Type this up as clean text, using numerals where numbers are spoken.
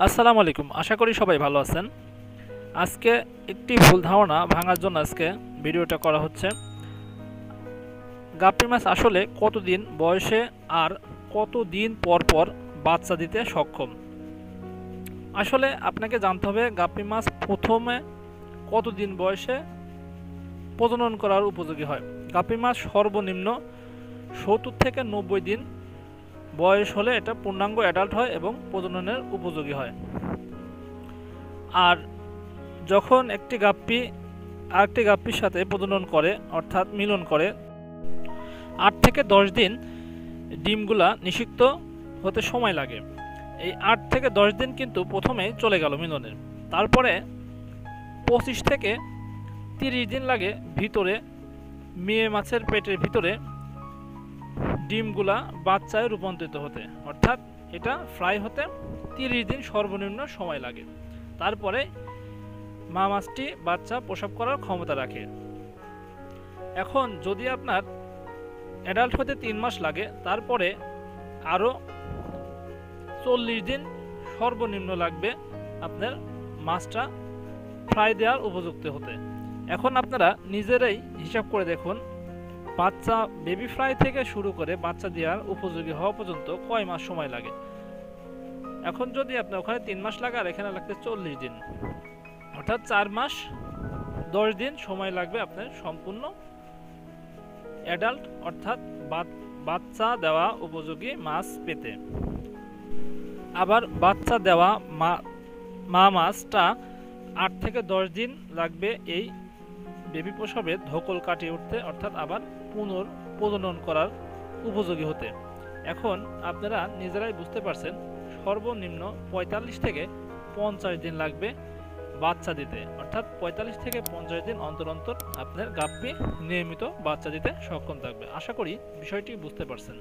আসসালামু আলাইকুম। আশা করি সবাই ভালো আছেন। আজকে একটি ভুল ধারণা ভাঙার জন্য আজকে ভিডিওটা করা হচ্ছে। গাপ্পি মাছ আসলে কতদিন বয়সে আর কতদিন পর পর বাচ্চা দিতে সক্ষম? আসলে আপনাকে জানতে হবে গাপ্পি মাছ প্রথমে কতদিন বয়সে প্রজনন করার উপযোগী হয়। গাপ্পি মাছ সর্বনিম্ন 70 থেকে 90 দিন বয়স হলে এটা পূর্ণাঙ্গ অ্যাডাল্ট হয় এবং প্রজননের উপযোগী হয়। আর যখন একটি গাপ্পি আরেকটি গাপ্পির সাথে প্রজনন করে অর্থাৎ মিলন করে 8 থেকে 10 দিন ডিমগুলা নিষিক্ত হতে সময় লাগে। এই 8 থেকে 10 দিন কিন্তু প্রথমেই চলে গেল মিলনের, তারপরে 25 থেকে 30 দিন লাগে ভিতরে মেয়ে মাছের পেটের ভিতরে ডিমগুলা বাচ্চায় রূপান্তরিত হতে, অর্থাৎ এটা ফ্রাই হতে 30 দিন সর্বনিম্ন সময় লাগে। তারপরে মা মাছটি বাচ্চা প্রসব করার ক্ষমতা রাখে। এখন যদি আপনার অ্যাডাল্ট হতে 3 মাস লাগে, তারপরে আরও 40 দিন সর্বনিম্ন লাগবে আপনার মাছটা ফ্রাই দেওয়ার উপযুক্ত হতে। এখন আপনারা নিজেরাই হিসাব করে দেখুন, বাচ্চা বেবি ফ্রাই থেকে শুরু করে বাচ্চা দেওয়ার উপযোগী হওয়া পর্যন্ত কয় মাস সময় লাগে। এখন যদি আপনার ওখানে 3 মাস লাগে আর এখানে লাগবে 40 দিন, অর্থাৎ 4 মাস 10 দিন সময় লাগবে আপনার সম্পূর্ণ অ্যাডাল্ট অর্থাৎ বাচ্চা দেওয়া উপযোগী মাছ পেতে। আবার বাচ্চা দেওয়া মা মাছটা 8 থেকে 10 দিন লাগবে এই বেবি প্রসবের ধকল কাটিয়ে উঠতে, অর্থাৎ আবার পুনর্প্রজনন করার উপযোগী হতে। এখন আপনারা নিজেরাই বুঝতে পারছেন সর্বনিম্ন 45 থেকে 50 দিন লাগবে বাচ্চা দিতে, অর্থাৎ 45 থেকে 50 দিন অন্তর অন্তর আপনার গাপ্পি নিয়মিত বাচ্চা দিতে সক্ষম থাকবে। আশা করি বিষয়টি বুঝতে পারছেন।